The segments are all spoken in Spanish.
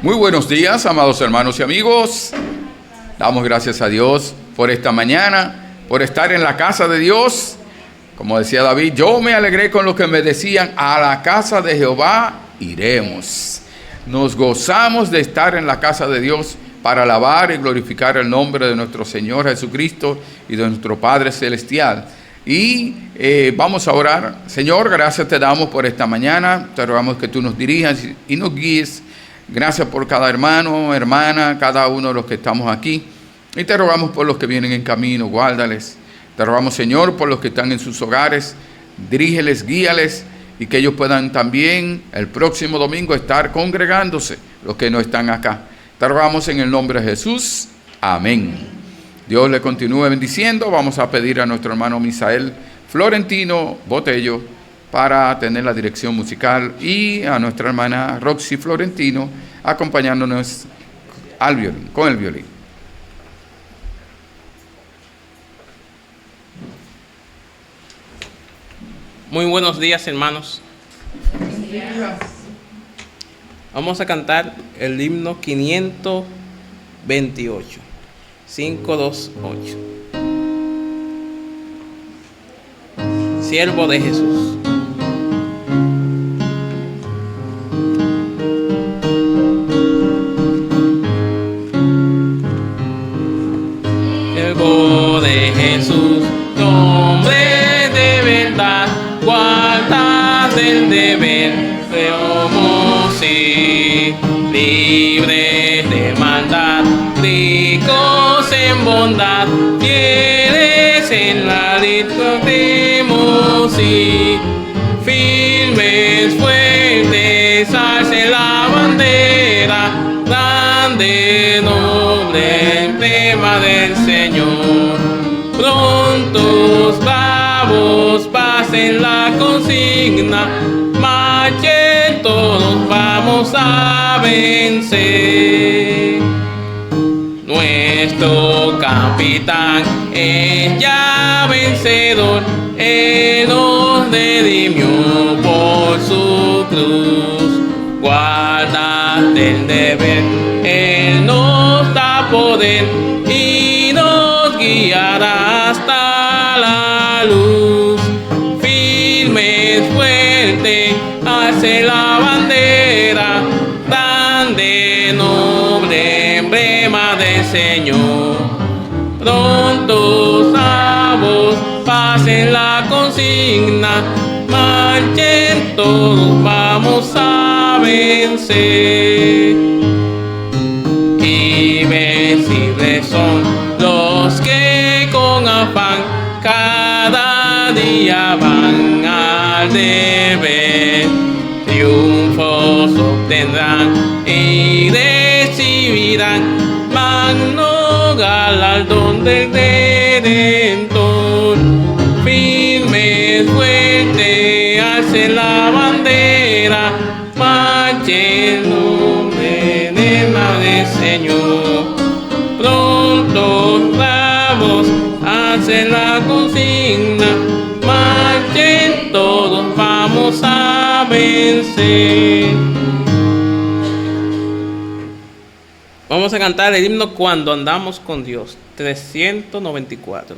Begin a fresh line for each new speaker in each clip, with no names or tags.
Muy buenos días, amados hermanos y amigos. Damos gracias a Dios por esta mañana, por estar en la casa de Dios. Como decía David, yo me alegré con los que me decían, a la casa de Jehová iremos. Nos gozamos de estar en la casa de Dios para alabar y glorificar el nombre de nuestro Señor Jesucristo y de nuestro Padre Celestial. Y vamos a orar. Señor, gracias te damos por esta mañana. Te rogamos que tú nos dirijas y nos guíes. Gracias por cada hermano, hermana, cada uno de los que estamos aquí. Y te rogamos por los que vienen en camino, guárdales. Te rogamos, Señor, por los que están en sus hogares, dirígeles, guíales, y que ellos puedan también el próximo domingo estar congregándose, los que no están acá. Te rogamos en el nombre de Jesús. Amén. Dios le continúe bendiciendo. Vamos a pedir a nuestro hermano Misael Florentino Botello para tener la dirección musical y a nuestra hermana Roxy Florentino acompañándonos al violín, con el violín.
Muy buenos días, hermanos.
Buenos días.
Vamos a cantar el himno 528. 528. Siervo de Jesús. Siervo de Jesús, hombre de verdad, guarda del deber, como si libres de maldad, ricos en bondad, fieles en la y firmes, fuertes, alce la bandera, grande, noble, emblema del Señor. Prontos, bravos, pasen la consigna, marchen todos, vamos a vencer. Nuestro capitán es ya vencedor, Él nos redimió por su cruz. Guarda del deber, Él nos da poder y nos guiará hasta la luz. Firmes, fuerte, alce la bandera, grande, noble, emblema del Señor. Prontos a vos, pasen la consigna, marchen todos, vamos a vencer. Invencibles son los que con afán cada día van al deber. Triunfos obtendrán y recibirán magno galardón del Redentor. Firme, fuerte, alce la bandera, marchen en nombre del Señor. Prontos, bravos, hacen la consigna, marchen todos, vamos a vencer. Vamos a cantar el himno Cuando andamos con Dios, 394.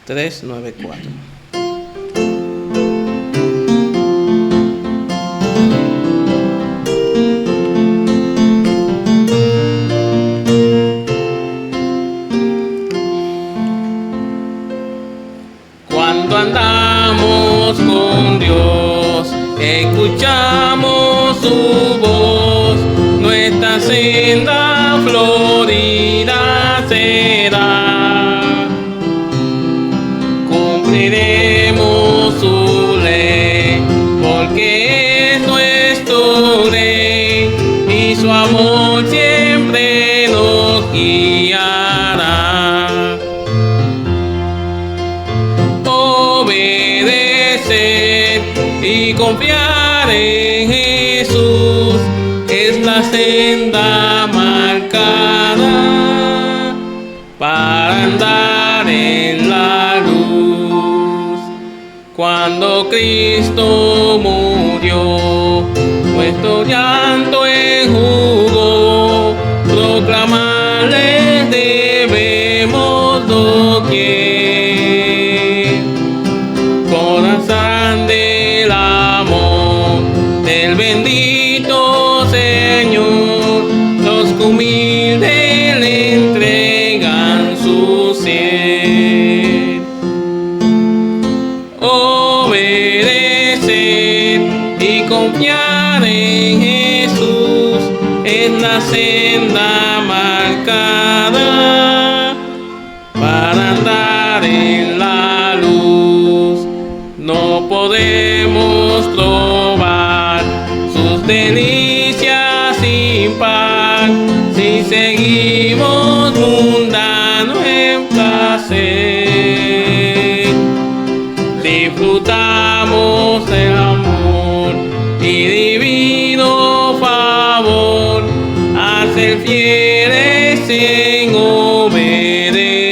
394. Cuando andamos con Dios, escuchamos su voz, nuestra senda florida será. Cumpliremos su ley, porque es nuestro Rey, y su amor siempre nos guiará. Obedecer y confiar en Jesús es la senda marcada para andar en la luz. Cuando Cristo murió, nuestro llanto enjugó, proclamarles debemos doquier. Corazón del amor del bendito Señor, los que humildes le entregan su ser. Obedecer y confiar en Jesús es la senda marcada para andar en la luz. No podemos probar sus delicias sin par si seguimos mundano en placer. Disfrutamos el amor y divino favor a ser fieles en obedecer.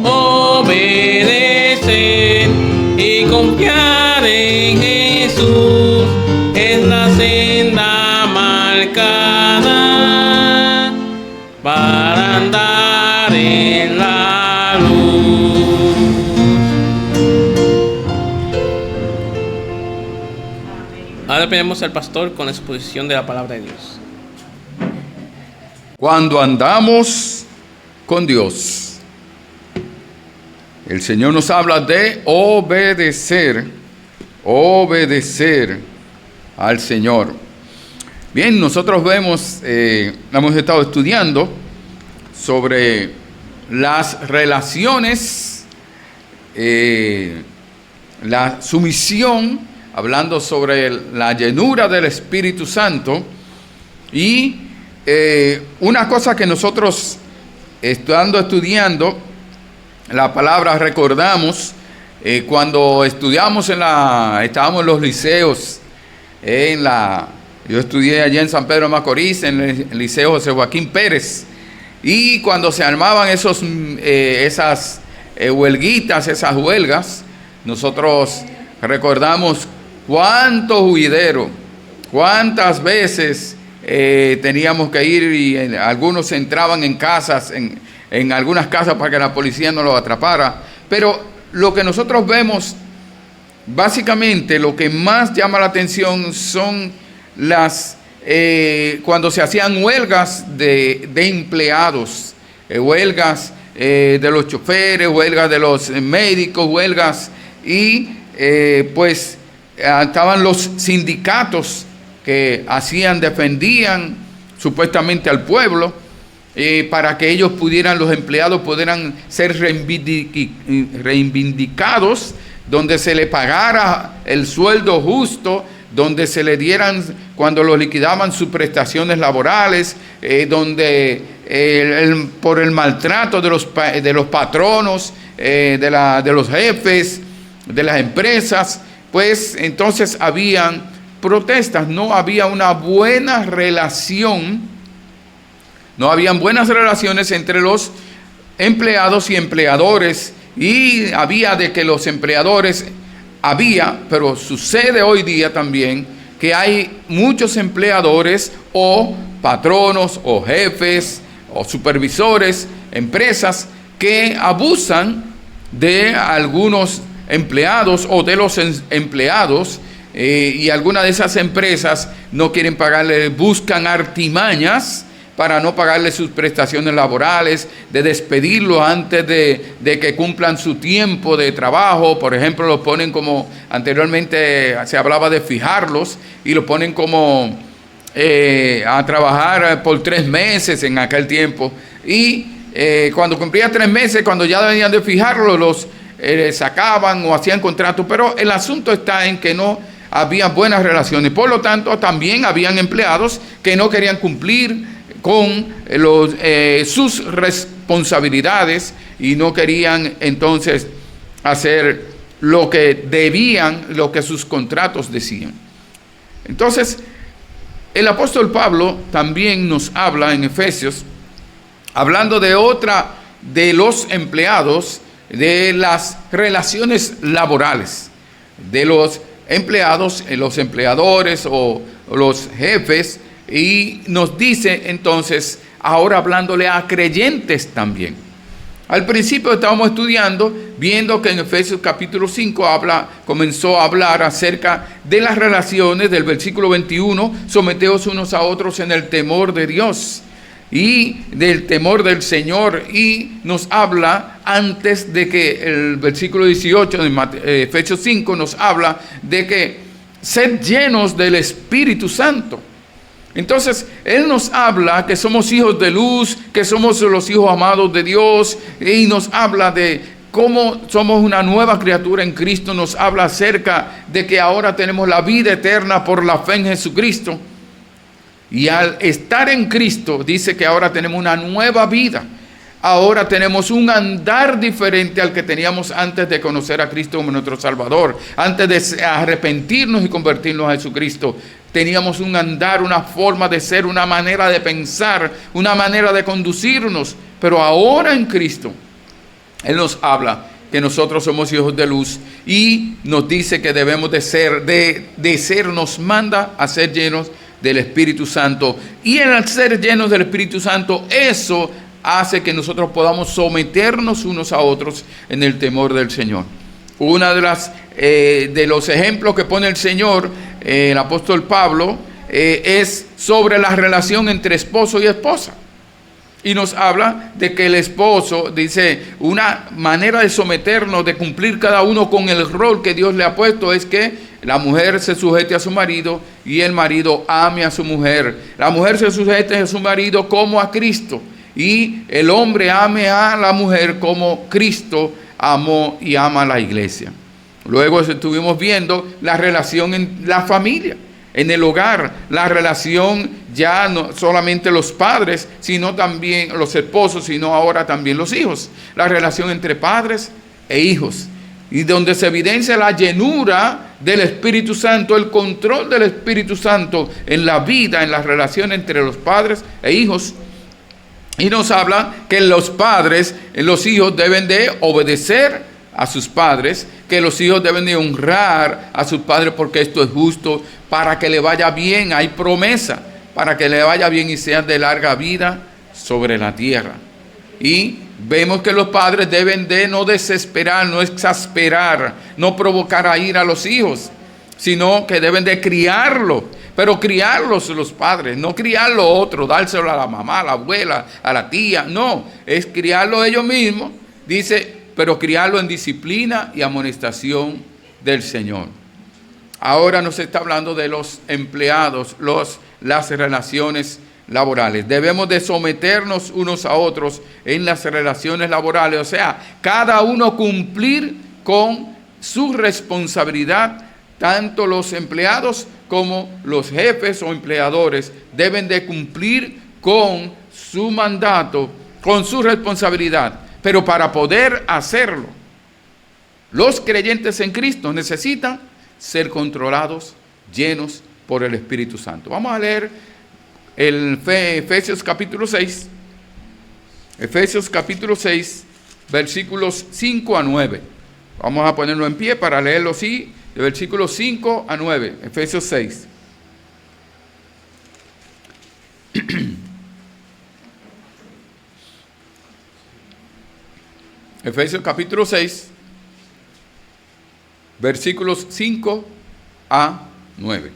Obedecer y confiar en Jesús es la senda marcada para andar en la luz. Ahora pedimos al pastor con la exposición de la palabra de Dios.
Cuando andamos con Dios, el Señor nos habla de obedecer al Señor. Bien, nosotros hemos estado estudiando sobre las relaciones, la sumisión, hablando sobre la llenura del Espíritu Santo. Y una cosa que nosotros, estudiando la palabra, recordamos cuando estudiamos estábamos en los liceos, yo estudié allá en San Pedro de Macorís, en el Liceo José Joaquín Pérez, y cuando se armaban esas huelguitas, esas huelgas, nosotros recordamos cuánto juidero, cuántas veces teníamos que ir, y algunos entraban en casas, en algunas casas para que la policía no los atrapara. Pero lo que nosotros vemos, básicamente lo que más llama la atención son cuando se hacían huelgas de empleados, huelgas de los choferes, huelgas de los médicos, huelgas, y pues estaban los sindicatos que defendían supuestamente al pueblo, para que ellos los empleados pudieran ser reivindicados, donde se le pagara el sueldo justo, donde se le dieran, cuando los liquidaban, sus prestaciones laborales, donde por el maltrato de los patronos, de los jefes, de las empresas, pues entonces habían protestas, no había una buena relación. No habían buenas relaciones entre los empleados y empleadores, y había de que los empleadores, pero sucede hoy día también que hay muchos empleadores o patronos o jefes o supervisores, empresas que abusan de algunos empleados o de los empleados, y algunas de esas empresas no quieren pagarle, buscan artimañas para no pagarle sus prestaciones laborales, de despedirlo antes de que cumplan su tiempo de trabajo. Por ejemplo, los ponen como, anteriormente se hablaba de fijarlos, y los ponen como a trabajar por 3 meses en aquel tiempo. Y cuando cumplía 3 meses, cuando ya venían de fijarlos, los sacaban o hacían contratos. Pero el asunto está en que no había buenas relaciones. Por lo tanto, también habían empleados que no querían cumplir con sus responsabilidades, y no querían entonces hacer lo que debían, lo que sus contratos decían. Entonces, el apóstol Pablo también nos habla en Efesios, hablando de los empleados, de las relaciones laborales, de los empleados, los empleadores o los jefes, y nos dice entonces, ahora hablándole a creyentes también. Al principio estábamos estudiando, viendo que en Efesios capítulo 5 comenzó a hablar acerca de las relaciones del versículo 21, someteos unos a otros en el temor de Dios y del temor del Señor, y nos habla antes de que el versículo 18 de Efesios 5 nos habla de que sed llenos del Espíritu Santo. Entonces, Él nos habla que somos hijos de luz, que somos los hijos amados de Dios, y nos habla de cómo somos una nueva criatura en Cristo, nos habla acerca de que ahora tenemos la vida eterna por la fe en Jesucristo. Y al estar en Cristo, dice que ahora tenemos una nueva vida. Ahora tenemos un andar diferente al que teníamos antes de conocer a Cristo como nuestro Salvador. Antes de arrepentirnos y convertirnos a Jesucristo, teníamos un andar, una forma de ser, una manera de pensar, una manera de conducirnos. Pero ahora en Cristo, Él nos habla que nosotros somos hijos de luz y nos dice que debemos de ser, nos manda a ser llenos del Espíritu Santo. Y al ser llenos del Espíritu Santo, eso hace que nosotros podamos someternos unos a otros en el temor del Señor. Una de los ejemplos que pone el Señor, el apóstol Pablo, es sobre la relación entre esposo y esposa. Y nos habla de que el esposo, dice, una manera de someternos, de cumplir cada uno con el rol que Dios le ha puesto, es que la mujer se sujete a su marido y el marido ame a su mujer. La mujer se sujete a su marido como a Cristo, y el hombre ame a la mujer como Cristo amó y ama a la iglesia. Luego estuvimos viendo la relación en la familia, en el hogar, la relación ya no solamente los padres, sino también los esposos, sino ahora también los hijos. La relación entre padres e hijos, y donde se evidencia la llenura del Espíritu Santo, el control del Espíritu Santo en la vida, en la relación entre los padres e hijos. Y nos habla que los padres, los hijos deben de obedecer a sus padres, que los hijos deben de honrar a sus padres porque esto es justo, para que le vaya bien. Hay promesa para que le vaya bien y sean de larga vida sobre la tierra. Y vemos que los padres deben de no desesperar, no exasperar, no provocar a ira a los hijos, sino que deben de criarlo. Pero criarlos los padres, no criarlo otro, dárselo a la mamá, a la abuela, a la tía. No, es criarlo ellos mismos. Dice, pero criarlo en disciplina y amonestación del Señor. Ahora nos está hablando de los empleados, las relaciones laborales. Debemos de someternos unos a otros en las relaciones laborales. O sea, cada uno cumplir con su responsabilidad. Tanto los empleados como los jefes o empleadores deben de cumplir con su mandato, con su responsabilidad. Pero para poder hacerlo, los creyentes en Cristo necesitan ser controlados, llenos por el Espíritu Santo. Vamos a leer el Efesios capítulo 6. Efesios capítulo 6, versículos 5 a 9. Vamos a ponerlo en pie para leerlo así. De versículos 5 a 9, Efesios 6. Efesios capítulo 6, versículos 5 a 9.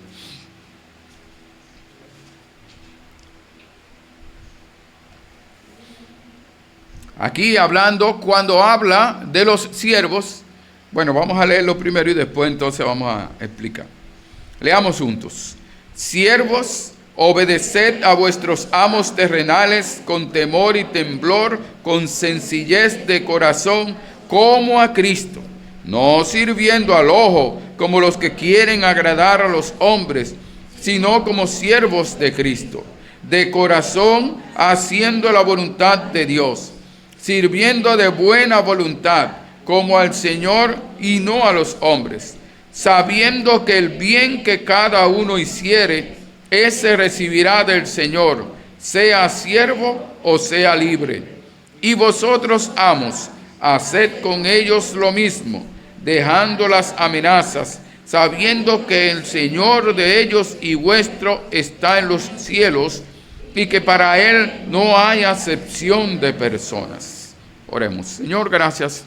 Aquí hablando, cuando habla de los siervos. Bueno, vamos a leerlo primero y después entonces vamos a explicar. Leamos juntos. Siervos, obedeced a vuestros amos terrenales con temor y temblor, con sencillez de corazón, como a Cristo, no sirviendo al ojo como los que quieren agradar a los hombres, sino como siervos de Cristo, de corazón haciendo la voluntad de Dios, sirviendo de buena voluntad, como al Señor y no a los hombres, sabiendo que el bien que cada uno hiciere, ese recibirá del Señor, sea siervo o sea libre. Y vosotros, amos, haced con ellos lo mismo, dejando las amenazas, sabiendo que el Señor de ellos y vuestro está en los cielos, y que para Él no hay acepción de personas. Oremos. Señor, gracias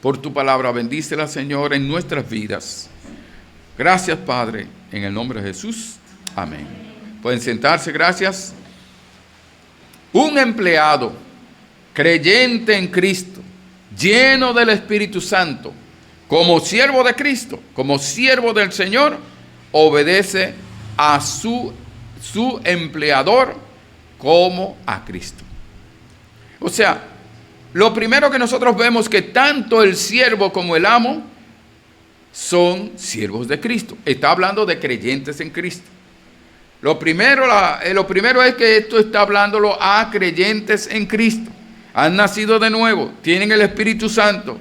por tu palabra. Bendícela, Señor, en nuestras vidas. Gracias, Padre, en el nombre de Jesús. Amén. Pueden sentarse, gracias. Un empleado creyente en Cristo, lleno del Espíritu Santo, como siervo de Cristo, como siervo del Señor, obedece a su empleador como a Cristo. O sea, lo primero que nosotros vemos que tanto el siervo como el amo son siervos de Cristo. Está hablando de creyentes en Cristo. Lo primero es que esto está hablándolo a creyentes en Cristo. Han nacido de nuevo, tienen el Espíritu Santo.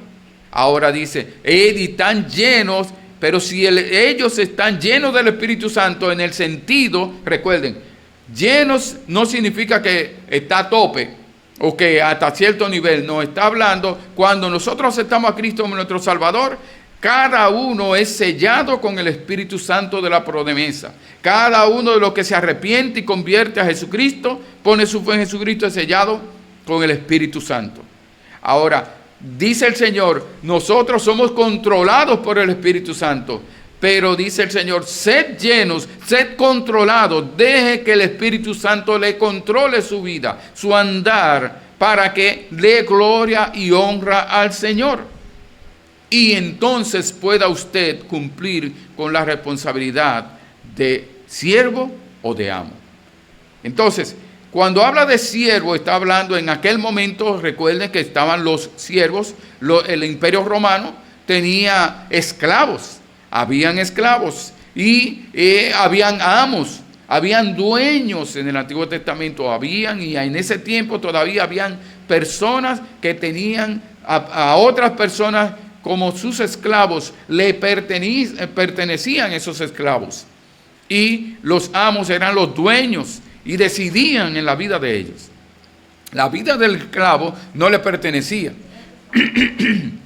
Ahora dice, están llenos, pero si ellos están llenos del Espíritu Santo en el sentido, recuerden, llenos no significa que está a tope o que hasta cierto nivel. No, está hablando cuando nosotros aceptamos a Cristo como nuestro Salvador. Cada uno es sellado con el Espíritu Santo de la promesa. Cada uno de los que se arrepiente y convierte a Jesucristo, pone su fe en Jesucristo, es sellado con el Espíritu Santo. Ahora, dice el Señor, nosotros somos controlados por el Espíritu Santo. Pero dice el Señor, sed llenos, sed controlados, deje que el Espíritu Santo le controle su vida, su andar, para que dé gloria y honra al Señor. Y entonces pueda usted cumplir con la responsabilidad de siervo o de amo. Entonces, cuando habla de siervo, está hablando en aquel momento, recuerden que estaban los siervos, el Imperio Romano tenía esclavos. Habían esclavos y habían amos, habían dueños en el Antiguo Testamento, y en ese tiempo todavía habían personas que tenían a otras personas como sus esclavos, le pertenecían esos esclavos. Y los amos eran los dueños y decidían en la vida de ellos. La vida del esclavo no le pertenecía.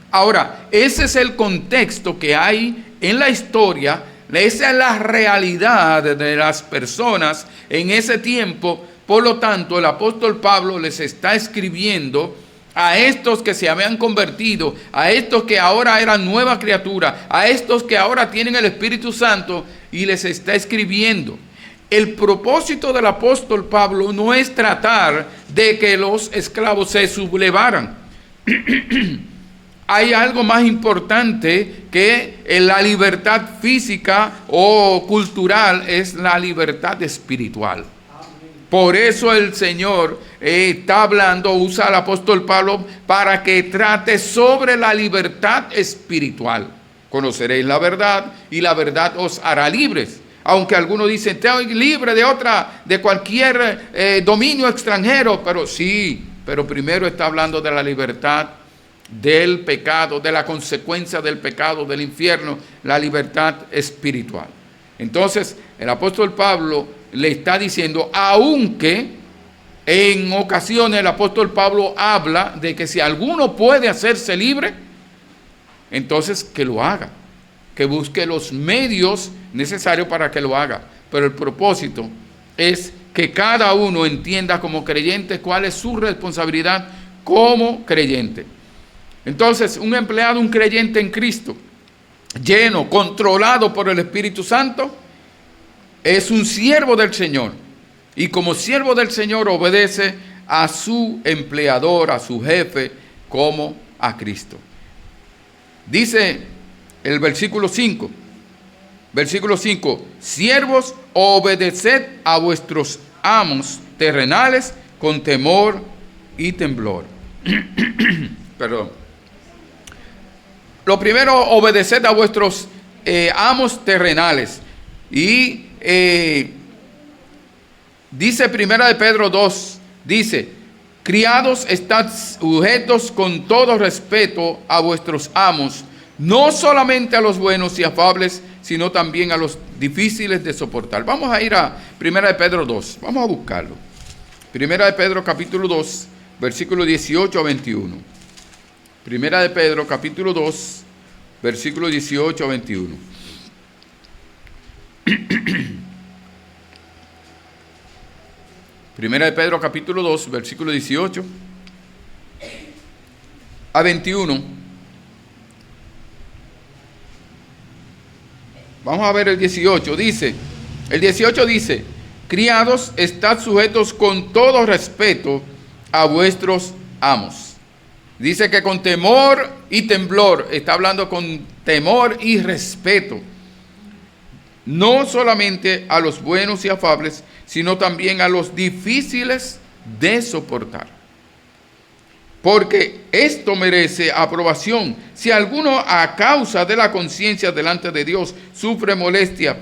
Ahora, ese es el contexto que hay en la historia, esa es la realidad de las personas en ese tiempo. Por lo tanto, el apóstol Pablo les está escribiendo a estos que se habían convertido, a estos que ahora eran nueva criatura, a estos que ahora tienen el Espíritu Santo, y les está escribiendo. El propósito del apóstol Pablo no es tratar de que los esclavos se sublevaran. Hay algo más importante que la libertad física o cultural, es la libertad espiritual. Por eso el Señor está hablando, usa al apóstol Pablo para que trate sobre la libertad espiritual. Conoceréis la verdad y la verdad os hará libres. Aunque algunos dicen, te soy libre de cualquier dominio extranjero, pero primero está hablando de la libertad del pecado, de la consecuencia del pecado, del infierno, la libertad espiritual. Entonces, el apóstol Pablo le está diciendo, aunque en ocasiones el apóstol Pablo habla de que si alguno puede hacerse libre, entonces que lo haga, que busque los medios necesarios para que lo haga. Pero el propósito es que cada uno entienda como creyente cuál es su responsabilidad como creyente. Entonces, un empleado, un creyente en Cristo, lleno, controlado por el Espíritu Santo, es un siervo del Señor. Y como siervo del Señor obedece a su empleador, a su jefe, como a Cristo. Dice el versículo 5, siervos, obedeced a vuestros amos terrenales con temor y temblor. Perdón. Lo primero, obedeced a vuestros amos terrenales. Y dice Primera de Pedro 2, dice, criados, estad sujetos con todo respeto a vuestros amos, no solamente a los buenos y afables, sino también a los difíciles de soportar. Vamos a ir a Primera de Pedro 2, vamos a buscarlo. Primera de Pedro capítulo 2, versículo 18 a 21. Primera de Pedro capítulo 2, versículo 18 a 21. Primera de Pedro, capítulo 2, versículo 18 a 21. Vamos a ver el 18. El 18 dice: criados, estad sujetos con todo respeto a vuestros amos. Dice que con temor y temblor, está hablando con temor y respeto. No solamente a los buenos y afables, sino también a los difíciles de soportar. Porque esto merece aprobación. Si alguno a causa de la conciencia delante de Dios sufre molestias,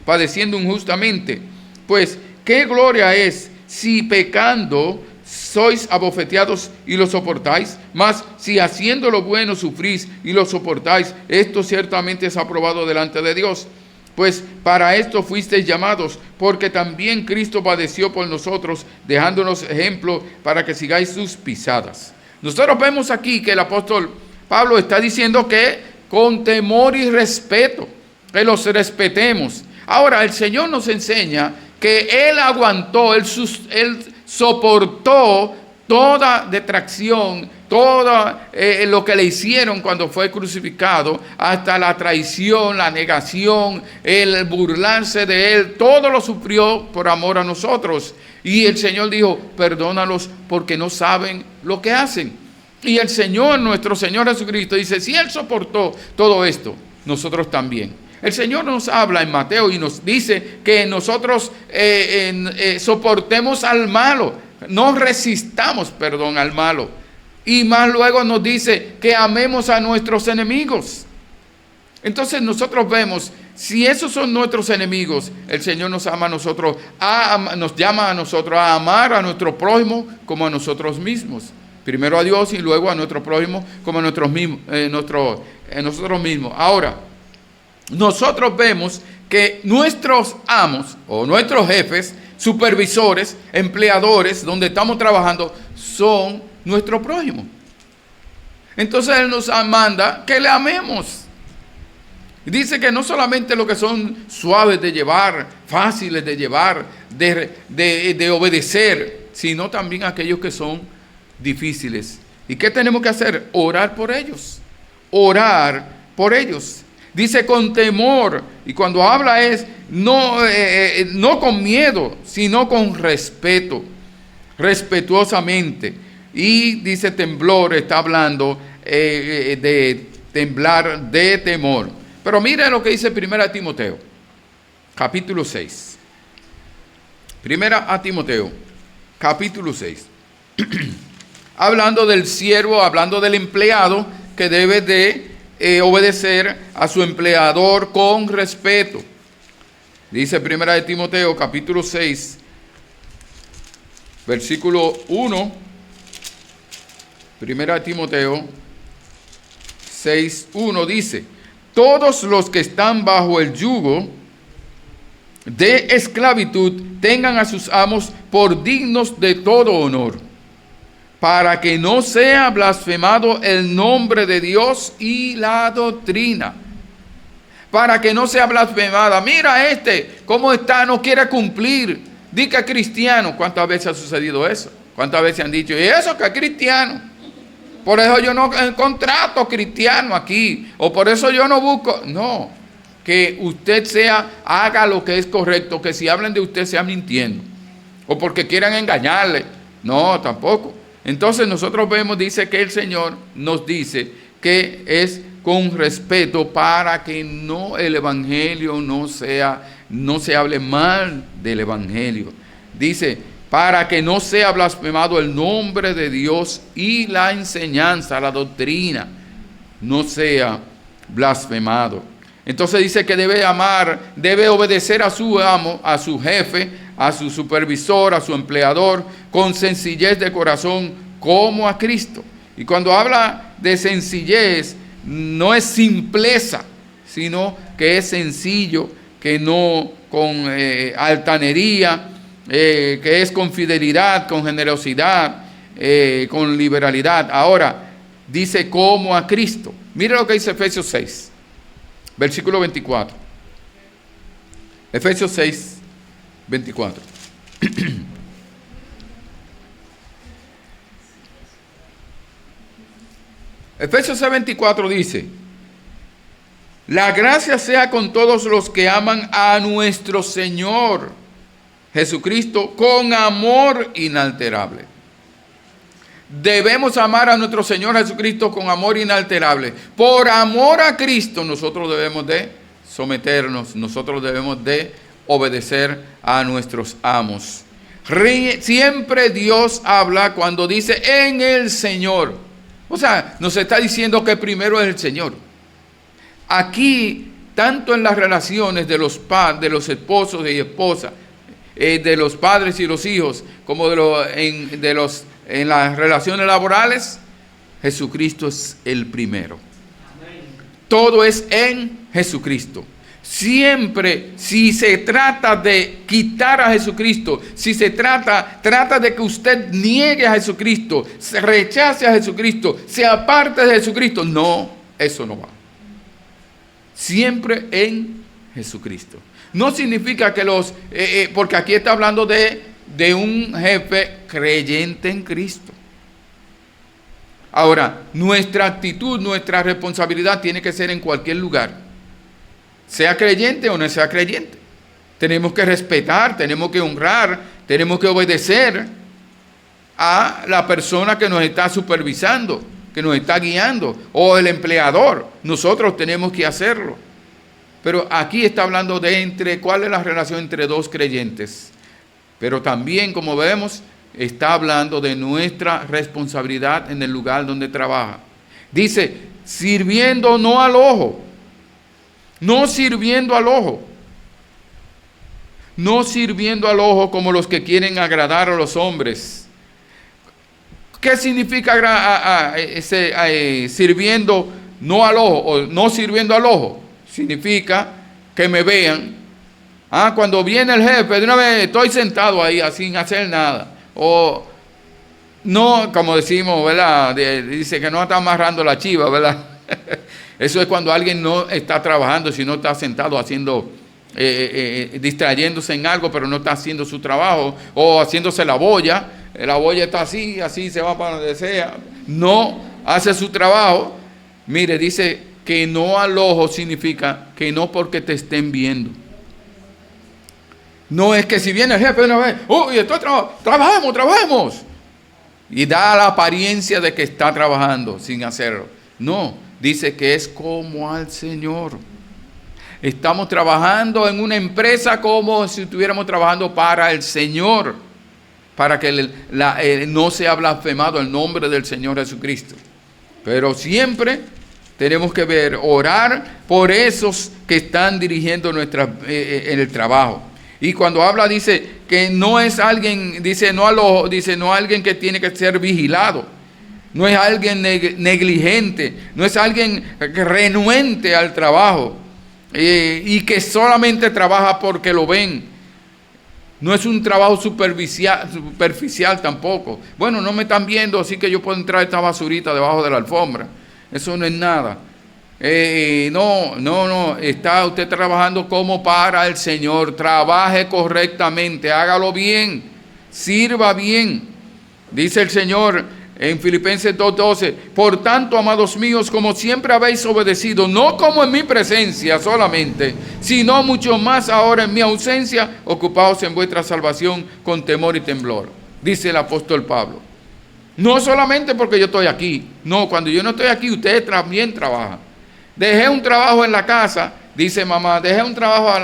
padeciendo injustamente, pues qué gloria es si pecando sois abofeteados y lo soportáis. Mas si haciendo lo bueno sufrís y lo soportáis, esto ciertamente es aprobado delante de Dios. Pues para esto fuisteis llamados, porque también Cristo padeció por nosotros, dejándonos ejemplo para que sigáis sus pisadas. Nosotros vemos aquí que el apóstol Pablo está diciendo que con temor y respeto, que los respetemos. Ahora, el Señor nos enseña que Él aguantó, Él soportó toda detracción, todo lo que le hicieron cuando fue crucificado, hasta la traición, la negación, el burlarse de Él, todo lo sufrió por amor a nosotros. Y el Señor dijo: perdónalos porque no saben lo que hacen. Y el Señor, nuestro Señor Jesucristo, dice: si Él soportó todo esto, nosotros también. El Señor nos habla en Mateo y nos dice que nosotros soportemos al malo, no resistamos, al malo. Y más luego nos dice que amemos a nuestros enemigos. Entonces nosotros vemos, si esos son nuestros enemigos, el Señor nos ama a nosotros, nos llama a nosotros a amar a nuestro prójimo como a nosotros mismos. Primero a Dios y luego a nuestro prójimo como a nosotros mismos. Ahora, nosotros vemos que nuestros amos o nuestros jefes, supervisores, empleadores, donde estamos trabajando, son nuestro prójimo. Entonces Él nos manda que le amemos. Dice que no solamente los que son suaves de llevar, fáciles de llevar, de obedecer, sino también aquellos que son difíciles. ¿Y qué tenemos que hacer? Orar por ellos. Orar por ellos. Dice con temor, y cuando habla es no con miedo, sino con respeto, respetuosamente. Y dice temblor, está hablando de temblar, de temor. Pero mire lo que dice 1 Timoteo, capítulo 6. 1 Timoteo, capítulo 6. Hablando del siervo, hablando del empleado que debe de obedecer a su empleador con respeto. Dice 1 Timoteo, capítulo 6, versículo 1. 1 Timoteo 6:1 dice: todos los que están bajo el yugo de esclavitud tengan a sus amos por dignos de todo honor, para que no sea blasfemado el nombre de Dios y la doctrina. Para que no sea blasfemada. Mira cómo está, no quiere cumplir. Di que es cristiano. ¿Cuántas veces ha sucedido eso? ¿Cuántas veces han dicho, y eso que es cristiano? Por eso yo no contrato cristiano aquí, o por eso yo no busco. No, que usted haga lo que es correcto, que si hablan de usted sea mintiendo, o porque quieran engañarle. No, tampoco. Entonces nosotros vemos, dice que el Señor nos dice que es con respeto para que el evangelio no se hable mal del evangelio. Dice, para que no sea blasfemado el nombre de Dios y la enseñanza, la doctrina, no sea blasfemado. Entonces dice que debe obedecer a su amo, a su jefe, a su supervisor, a su empleador, con sencillez de corazón, como a Cristo. Y cuando habla de sencillez, no es simpleza, sino que es sencillo, que no con altanería, que es con fidelidad, con generosidad, con liberalidad. Ahora, dice como a Cristo. Mire lo que dice Efesios 6, versículo 24. Efesios 6, 24. Efesios 6, 24 dice: la gracia sea con todos los que aman a nuestro Señor Jesucristo con amor inalterable. Debemos amar a nuestro Señor Jesucristo con amor inalterable. Por amor a Cristo nosotros debemos de someternos, nosotros debemos de obedecer a nuestros amos. Siempre Dios habla cuando dice en el Señor. O sea, nos está diciendo que primero es el Señor. Aquí, tanto en las relaciones de los esposos y esposas, de los padres y los hijos, como en las relaciones laborales, Jesucristo es el primero. Amén. Todo es en Jesucristo. Siempre, si se trata de quitar a Jesucristo, si se trata de que usted niegue a Jesucristo, se rechace a Jesucristo, se aparte de Jesucristo, no, eso no va. Siempre en Jesucristo. No significa que porque aquí está hablando de un jefe creyente en Cristo. Ahora, nuestra actitud, nuestra responsabilidad tiene que ser en cualquier lugar. Sea creyente o no sea creyente. Tenemos que respetar, tenemos que honrar, tenemos que obedecer a la persona que nos está supervisando, que nos está guiando, o el empleador. Nosotros tenemos que hacerlo. Pero aquí está hablando de cuál es la relación entre dos creyentes. Pero también, como vemos, está hablando de nuestra responsabilidad en el lugar donde trabaja. Dice, sirviendo no al ojo. No sirviendo al ojo. No sirviendo al ojo como los que quieren agradar a los hombres. ¿Qué significa sirviendo no al ojo o no sirviendo al ojo? Significa que me vean. Cuando viene el jefe, de una vez estoy sentado ahí sin hacer nada. O no, como decimos, ¿verdad? Dice que no está amarrando la chiva, ¿verdad? Eso es cuando alguien no está trabajando, sino está sentado haciendo, distrayéndose en algo, pero no está haciendo su trabajo, o haciéndose la boya. La boya está así se va para donde sea. No hace su trabajo. Mire, dice que no al ojo significa que no porque te estén viendo. No es que si viene el jefe de una vez, uy, trabajemos. Y da la apariencia de que está trabajando sin hacerlo. No, dice que es como al Señor. Estamos trabajando en una empresa como si estuviéramos trabajando para el Señor. Para que no sea blasfemado el nombre del Señor Jesucristo. Pero siempre tenemos que orar por esos que están dirigiendo en el trabajo. Y cuando habla dice que no es alguien, dice no al ojo, dice no alguien que tiene que ser vigilado. No es alguien negligente, no es alguien renuente al trabajo y que solamente trabaja porque lo ven. No es un trabajo superficial tampoco. Bueno, no me están viendo, así que yo puedo entrar esta basurita debajo de la alfombra. Eso no es nada. No, está usted trabajando como para el Señor. Trabaje correctamente, hágalo bien, sirva bien. Dice el Señor en Filipenses 2:12, por tanto, amados míos, como siempre habéis obedecido, no como en mi presencia solamente, sino mucho más ahora en mi ausencia, ocupaos en vuestra salvación con temor y temblor. Dice el apóstol Pablo. No solamente porque yo estoy aquí, no, cuando yo no estoy aquí, ustedes también trabajan. Dejé un trabajo en la casa, dice mamá, dejé un trabajo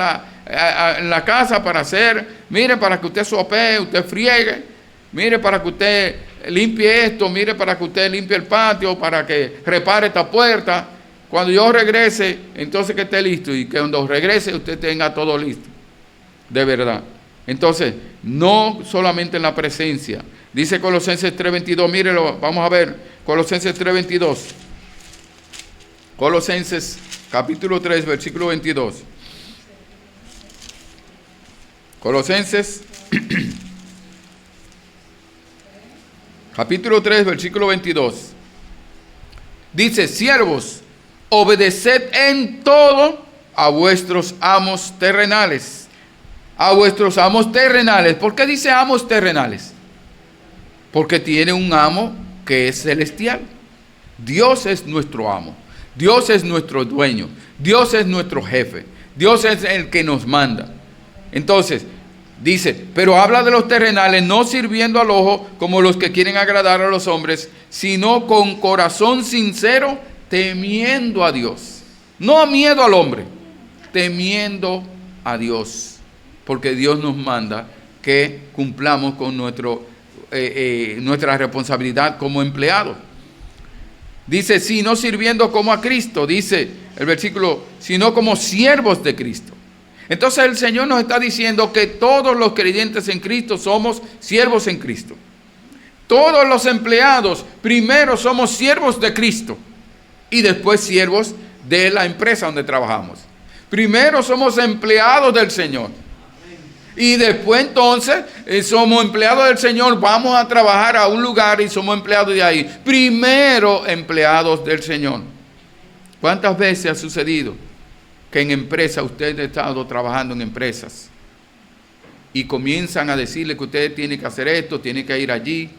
en la casa para hacer, mire, para que usted sopee, usted friegue, mire, para que usted limpie esto, mire, para que usted limpie el patio, para que repare esta puerta. Cuando yo regrese, entonces que esté listo, y que cuando regrese usted tenga todo listo, de verdad. Entonces, no solamente en la presencia. Dice Colosenses 3:22, mírelo, vamos a ver, Colosenses 3:22. Colosenses capítulo 3, versículo 22. Colosenses capítulo 3, versículo 22. Dice, siervos, obedeced en todo a vuestros amos terrenales. A vuestros amos terrenales. ¿Por qué dice amos terrenales? Porque tiene un amo que es celestial. Dios es nuestro amo. Dios es nuestro dueño. Dios es nuestro jefe. Dios es el que nos manda. Entonces, dice, pero habla de los terrenales, no sirviendo al ojo como los que quieren agradar a los hombres, sino con corazón sincero, temiendo a Dios. No miedo al hombre, temiendo a Dios. Porque Dios nos manda que cumplamos con nuestra responsabilidad como empleados. Dice, sino sirviendo como a Cristo, dice el versículo, sino como siervos de Cristo. Entonces el Señor nos está diciendo que todos los creyentes en Cristo somos siervos en Cristo. Todos los empleados primero somos siervos de Cristo y después siervos de la empresa donde trabajamos. Primero somos empleados del Señor. Y después entonces somos empleados del Señor, vamos a trabajar a un lugar y somos empleados de ahí. Primero empleados del Señor. ¿Cuántas veces ha sucedido que en empresas, usted ha estado trabajando en empresas y comienzan a decirle que usted tiene que hacer esto, tiene que ir allí,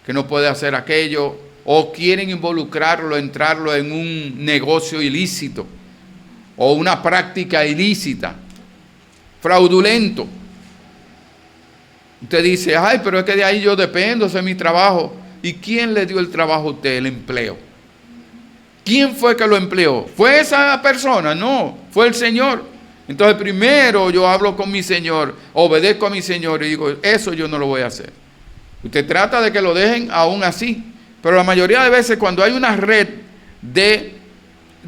que no puede hacer aquello, o quieren involucrarlo, entrarlo en un negocio ilícito o una práctica ilícita, fraudulento? Usted dice, ay, pero es que de ahí yo dependo, ese es mi trabajo. ¿Y quién le dio el trabajo a usted, el empleo? ¿Quién fue que lo empleó? ¿Fue esa persona? No, fue el Señor. Entonces primero yo hablo con mi Señor, obedezco a mi Señor y digo, eso yo no lo voy a hacer. Usted trata de que lo dejen aún así, pero la mayoría de veces cuando hay una red de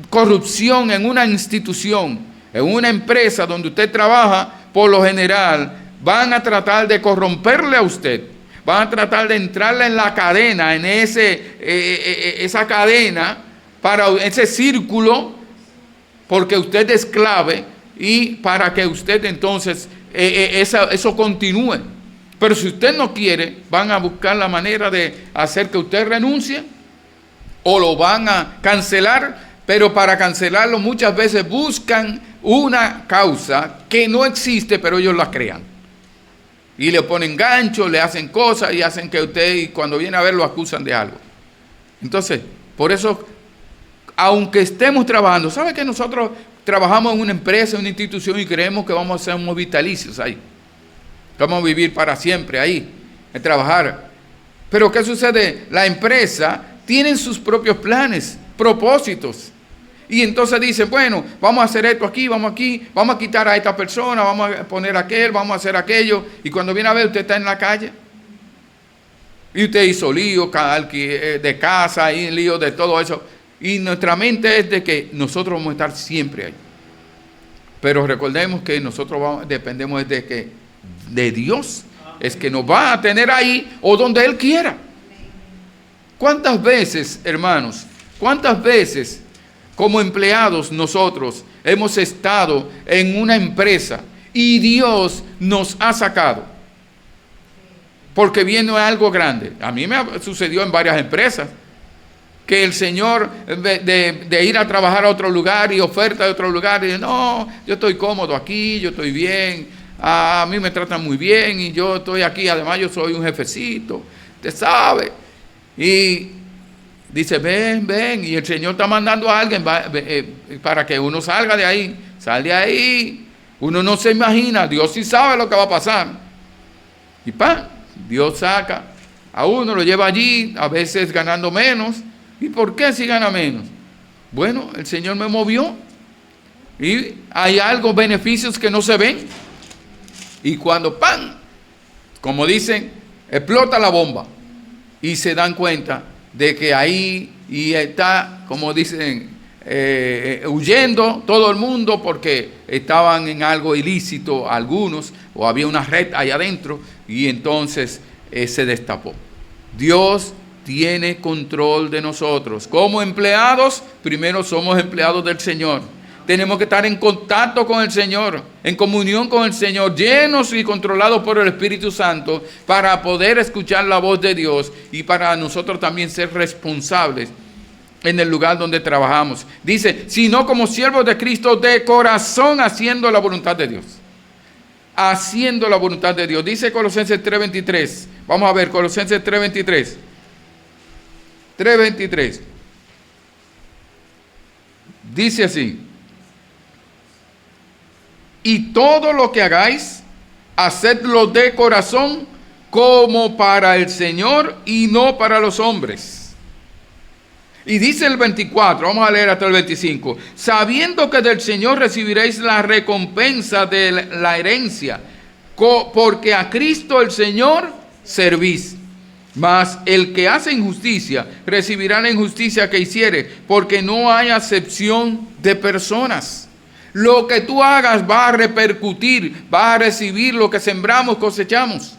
corrupción en una institución, en una empresa donde usted trabaja, por lo general van a tratar de corromperle a usted, van a tratar de entrarle en la cadena, en esa cadena, para ese círculo, porque usted es clave y para que usted entonces eso continúe. Pero si usted no quiere, van a buscar la manera de hacer que usted renuncie o lo van a cancelar, pero para cancelarlo muchas veces buscan una causa que no existe, pero ellos la crean. Y le ponen ganchos, le hacen cosas y hacen que usted, y cuando viene a ver, lo acusan de algo. Entonces, por eso, aunque estemos trabajando, ¿sabe que nosotros trabajamos en una empresa, en una institución y creemos que vamos a ser vitalicios ahí? Vamos a vivir para siempre ahí, en trabajar. Pero ¿qué sucede? La empresa tiene sus propios planes, propósitos. Y entonces dicen, bueno, vamos a hacer esto aquí, vamos a quitar a esta persona, vamos a poner aquel, vamos a hacer aquello. Y cuando viene a ver, usted está en la calle. Y usted hizo lío de casa, y lío de todo eso. Y nuestra mente es de que nosotros vamos a estar siempre ahí. Pero recordemos que nosotros dependemos de Dios. Es que nos va a tener ahí o donde Él quiera. ¿Cuántas veces, hermanos, cuántas veces como empleados nosotros hemos estado en una empresa y Dios nos ha sacado? Porque viene algo grande. A mí me sucedió en varias empresas que el Señor, de ir a trabajar a otro lugar y oferta de otro lugar, y no, yo estoy cómodo aquí, yo estoy bien, a mí me tratan muy bien y yo estoy aquí, además yo soy un jefecito, usted sabe. Y dice, ven, y el Señor está mandando a alguien para que uno salga de ahí, sal de ahí. Uno no se imagina, Dios sí sabe lo que va a pasar. Y Dios saca a uno, lo lleva allí, a veces ganando menos. ¿Y por qué si gana menos? Bueno, el Señor me movió y hay algo, beneficios que no se ven. Y cuando como dicen, explota la bomba y se dan cuenta de que ahí y está, como dicen, huyendo todo el mundo porque estaban en algo ilícito algunos, o había una red ahí adentro, y entonces se destapó. Dios tiene control de nosotros. Como empleados, primero somos empleados del Señor. Tenemos que estar en contacto con el Señor, en comunión con el Señor, llenos y controlados por el Espíritu Santo, para poder escuchar la voz de Dios y para nosotros también ser responsables en el lugar donde trabajamos. Dice, sino como siervos de Cristo de corazón, haciendo la voluntad de Dios. Haciendo la voluntad de Dios. Dice Colosenses 3:23. Vamos a ver, Colosenses 3:23. 3:23. Dice así: y todo lo que hagáis, hacedlo de corazón, como para el Señor y no para los hombres. Y dice el 24, vamos a leer hasta el 25, sabiendo que del Señor recibiréis la recompensa de la herencia, porque a Cristo el Señor servís. Mas el que hace injusticia recibirá la injusticia que hiciere, porque no hay acepción de personas. Lo que tú hagas va a repercutir, va a recibir lo que sembramos, cosechamos.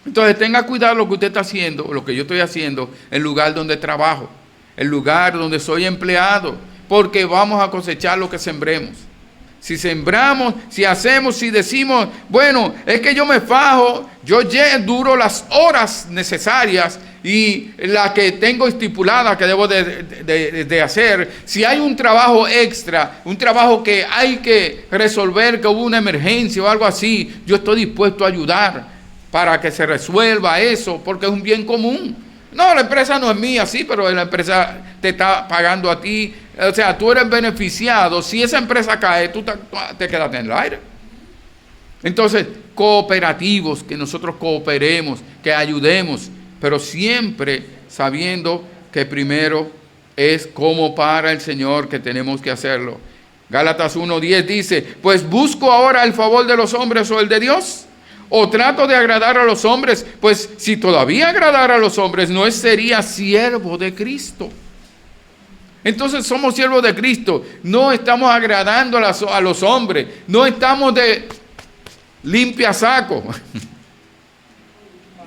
Entonces tenga cuidado lo que usted está haciendo, lo que yo estoy haciendo, el lugar donde trabajo, el lugar donde soy empleado, porque vamos a cosechar lo que sembremos. Si sembramos, si hacemos, si decimos, bueno, es que yo me fajo, yo duro las horas necesarias y la que tengo estipulada que debo de hacer. Si hay un trabajo extra, un trabajo que hay que resolver, que hubo una emergencia o algo así, yo estoy dispuesto a ayudar para que se resuelva eso, porque es un bien común. No, la empresa no es mía, sí, pero la empresa te está pagando a ti. O sea, tú eres beneficiado. Si esa empresa cae, tú te quedas en el aire. Entonces, cooperativos, que nosotros cooperemos, que ayudemos, pero siempre sabiendo que primero es como para el Señor que tenemos que hacerlo. Gálatas 1:10 dice, pues busco ahora el favor de los hombres o el de Dios. ¿O trato de agradar a los hombres? Pues si todavía agradara a los hombres, no sería siervo de Cristo. Entonces somos siervos de Cristo. No estamos agradando a los hombres. No estamos de limpia saco.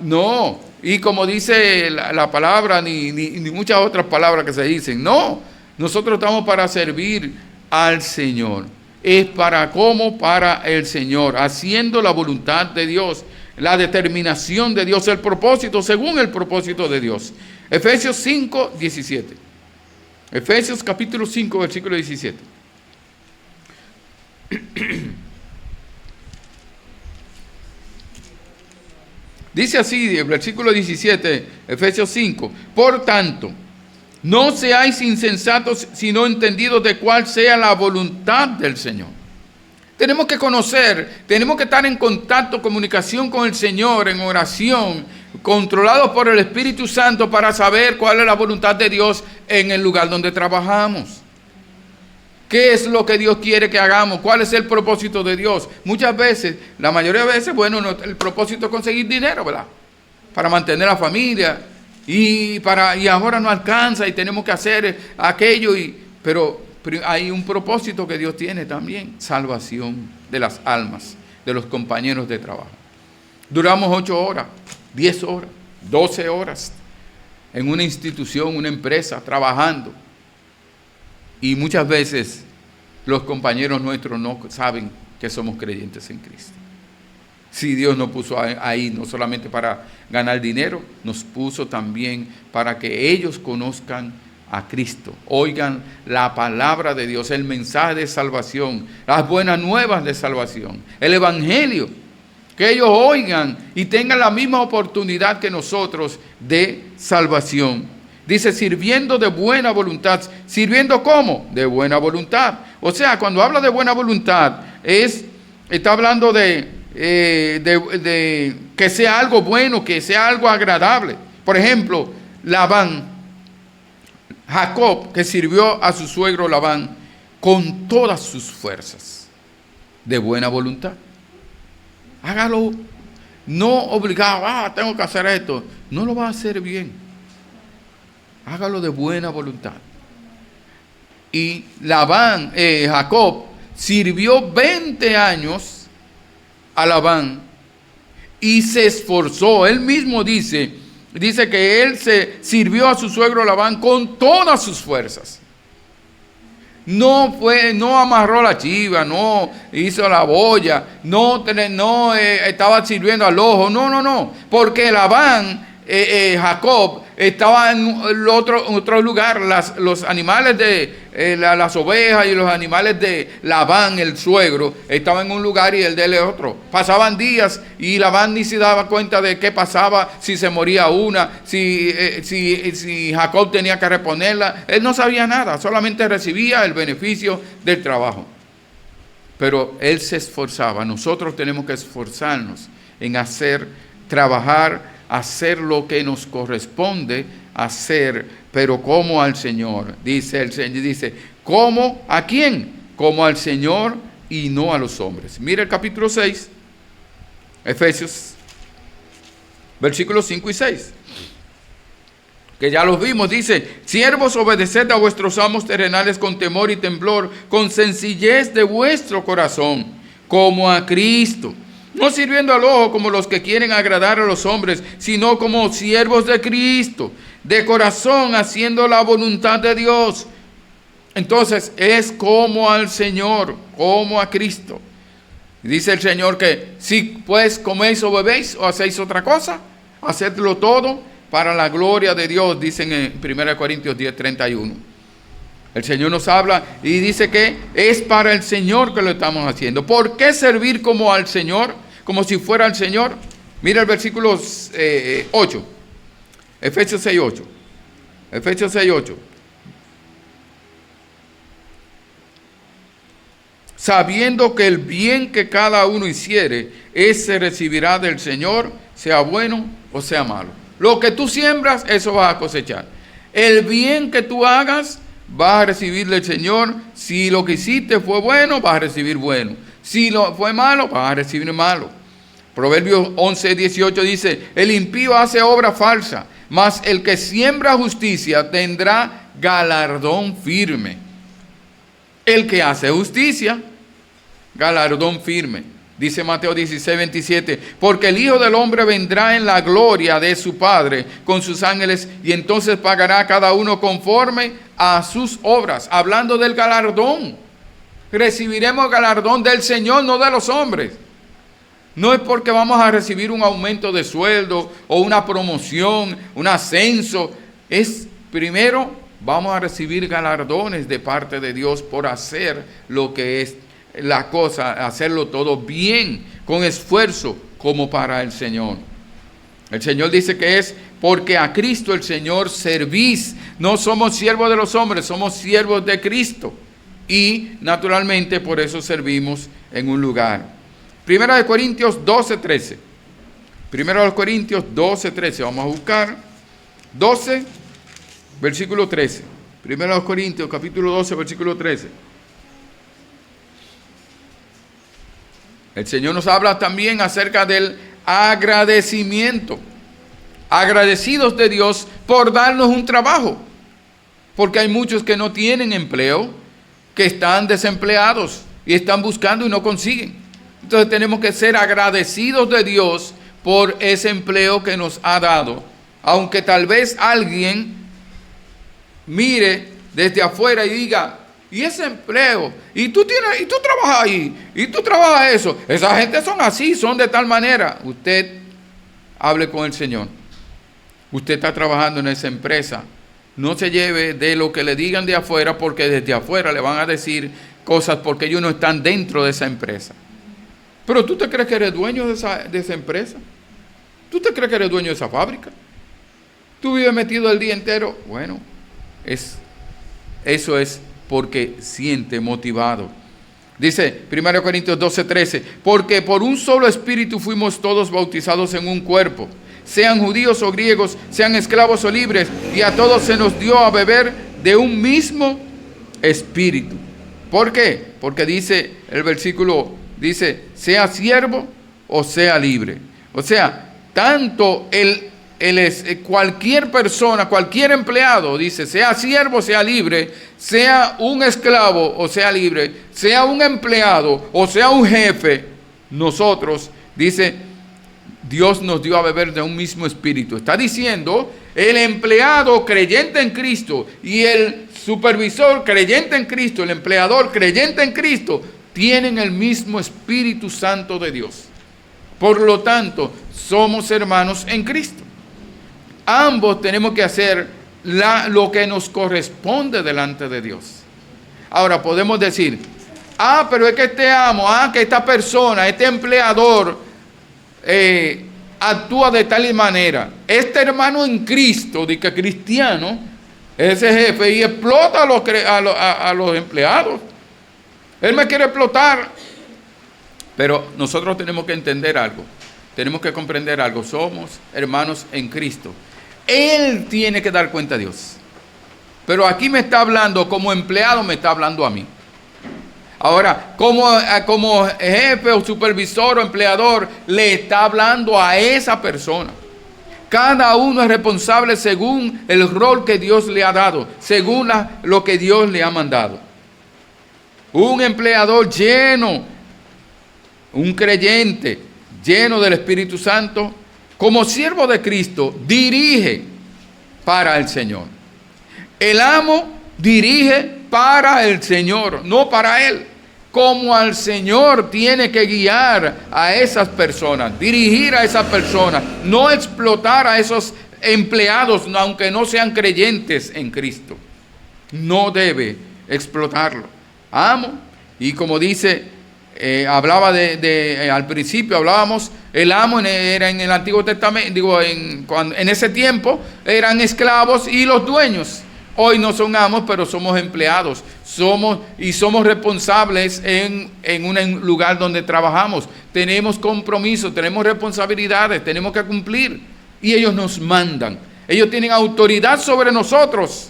No. Y como dice la palabra, ni muchas otras palabras que se dicen. No. Nosotros estamos para servir al Señor. Es para el Señor, haciendo la voluntad de Dios, la determinación de Dios, el propósito, según el propósito de Dios. Efesios 5:17. Efesios capítulo 5, versículo 17. Dice así, el versículo 17, Efesios 5, por tanto, no seáis insensatos, sino entendidos de cuál sea la voluntad del Señor. Tenemos que conocer, tenemos que estar en contacto, comunicación con el Señor, en oración, controlados por el Espíritu Santo para saber cuál es la voluntad de Dios en el lugar donde trabajamos. ¿Qué es lo que Dios quiere que hagamos? ¿Cuál es el propósito de Dios? Muchas veces, la mayoría de veces, bueno, el propósito es conseguir dinero, ¿verdad? Para mantener a la familia. Y ahora no alcanza y tenemos que hacer aquello. Pero hay un propósito que Dios tiene también. Salvación de las almas, de los compañeros de trabajo. Duramos 8 horas, 10 horas, 12 horas en una institución, una empresa, trabajando. Y muchas veces los compañeros nuestros no saben que somos creyentes en Cristo. Si Dios nos puso ahí no solamente para ganar dinero, nos puso también para que ellos conozcan a Cristo, oigan la palabra de Dios, el mensaje de salvación, las buenas nuevas de salvación, el evangelio, que ellos oigan y tengan la misma oportunidad que nosotros de salvación. Dice, sirviendo de buena voluntad. ¿Sirviendo cómo? De buena voluntad. O sea, cuando habla de buena voluntad, está hablando de que sea algo bueno, que sea algo agradable. Por ejemplo, Jacob, que sirvió a su suegro Labán con todas sus fuerzas, de buena voluntad. Hágalo, no obligado, tengo que hacer esto. No lo va a hacer bien. Hágalo de buena voluntad. Y Jacob sirvió 20 años a Labán y se esforzó. Él mismo dice que él se sirvió a su suegro Labán con todas sus fuerzas. No amarró la chiva, no hizo la boya, no estaba sirviendo al ojo. No. Porque Jacob estaba en otro lugar. Los animales de las ovejas y los animales de Labán, el suegro, estaban en un lugar y el de él en otro. Pasaban días y Labán ni se daba cuenta de qué pasaba, si se moría una, si Jacob tenía que reponerla. Él no sabía nada, solamente recibía el beneficio del trabajo. Pero él se esforzaba. Nosotros tenemos que esforzarnos en trabajar, hacer lo que nos corresponde hacer, pero como al Señor. Dice el Señor, dice, ¿cómo? ¿A quién? Como al Señor y no a los hombres. Mira el capítulo 6, Efesios, versículos 5 y 6. Que ya los vimos, dice, siervos, obedeced a vuestros amos terrenales con temor y temblor, con sencillez de vuestro corazón, como a Cristo, no sirviendo al ojo como los que quieren agradar a los hombres, sino como siervos de Cristo, de corazón, haciendo la voluntad de Dios. Entonces es como al Señor, como a Cristo. Dice el Señor que si pues coméis o bebéis o hacéis otra cosa, hacedlo todo para la gloria de Dios, dicen en 1 Corintios 10:31. El Señor nos habla y dice que es para el Señor que lo estamos haciendo. ¿Por qué servir como al Señor? Como si fuera el Señor. Mira el versículo 8. Efesios 6:8. Efesios 6:8. Sabiendo que el bien que cada uno hiciere, ese recibirá del Señor, sea bueno o sea malo. Lo que tú siembras, eso vas a cosechar. El bien que tú hagas, vas a recibir del Señor. Si lo que hiciste fue bueno, vas a recibir bueno. Si lo fue malo, vas a recibir malo. Proverbios 11:18 dice, el impío hace obra falsa, mas el que siembra justicia tendrá galardón firme. El que hace justicia, galardón firme. Dice Mateo 16:27, porque el Hijo del Hombre vendrá en la gloria de su Padre con sus ángeles y entonces pagará a cada uno conforme a sus obras. Hablando del galardón, recibiremos galardón del Señor, no de los hombres. No es porque vamos a recibir un aumento de sueldo o una promoción, un ascenso. Es primero vamos a recibir galardones de parte de Dios por hacer lo que es la cosa, hacerlo todo bien, con esfuerzo, como para el Señor. El Señor dice que es porque a Cristo el Señor servís. No somos siervos de los hombres, somos siervos de Cristo. Y naturalmente por eso servimos en un lugar. Primera de Corintios 12:13. Primera de Corintios 12:13. Vamos a buscar 12, versículo 13. Primera de Corintios, capítulo 12, versículo 13. El Señor nos habla también acerca del agradecimiento. Agradecidos de Dios por darnos un trabajo. Porque hay muchos que no tienen empleo, que están desempleados y están buscando y no consiguen. Entonces tenemos que ser agradecidos de Dios por ese empleo que nos ha dado. Aunque tal vez alguien mire desde afuera y diga, y ese empleo, y tú trabajas ahí, y tú trabajas eso. Esa gente son así, son de tal manera. Usted hable con el Señor. Usted está trabajando en esa empresa. No se lleve de lo que le digan de afuera, porque desde afuera le van a decir cosas porque ellos no están dentro de esa empresa. Pero tú te crees que eres dueño de esa empresa. ¿Tú te crees que eres dueño de esa fábrica? ¿Tú vives metido el día entero? Bueno, eso es porque siente motivado. Dice 1 Corintios 12:13, porque por un solo espíritu fuimos todos bautizados en un cuerpo, sean judíos o griegos, sean esclavos o libres, y a todos se nos dio a beber de un mismo espíritu. ¿Por qué? Porque dice el versículo, dice, sea siervo o sea libre. O sea, tanto cualquier persona, cualquier empleado, dice, sea siervo, sea libre, sea un esclavo o sea libre, sea un empleado o sea un jefe, nosotros, dice, Dios nos dio a beber de un mismo espíritu. Está diciendo, el empleado creyente en Cristo y el supervisor creyente en Cristo, el empleador creyente en Cristo, tienen el mismo Espíritu Santo de Dios. Por lo tanto, somos hermanos en Cristo. ambos tenemos que hacer lo que nos corresponde delante de Dios. Ahora podemos decir, pero es que este amo, que esta persona, este empleador actúa de tal manera. Este hermano en Cristo, de que cristiano, ese jefe y explota a los empleados. Él me quiere explotar. Pero nosotros tenemos que entender algo. Tenemos que comprender algo. Somos hermanos en Cristo. Él tiene que dar cuenta a Dios. Pero aquí me está hablando como empleado, me está hablando a mí. Ahora, como jefe o supervisor o empleador, le está hablando a esa persona. Cada uno es responsable según el rol que Dios le ha dado, según lo que Dios le ha mandado. Un empleador lleno, un creyente lleno del Espíritu Santo, como siervo de Cristo, dirige para el Señor. El amo dirige para el Señor, no para él. Como al Señor tiene que guiar a esas personas, dirigir a esas personas, no explotar a esos empleados, aunque no sean creyentes en Cristo. No debe explotarlo. Amo, y como dice, hablaba al principio hablábamos, el amo era en el Antiguo Testamento, en ese tiempo eran esclavos y los dueños. Hoy no son amos, pero somos empleados. Somos responsables en un lugar donde trabajamos. Tenemos compromisos, tenemos responsabilidades, tenemos que cumplir. Y ellos nos mandan. Ellos tienen autoridad sobre nosotros.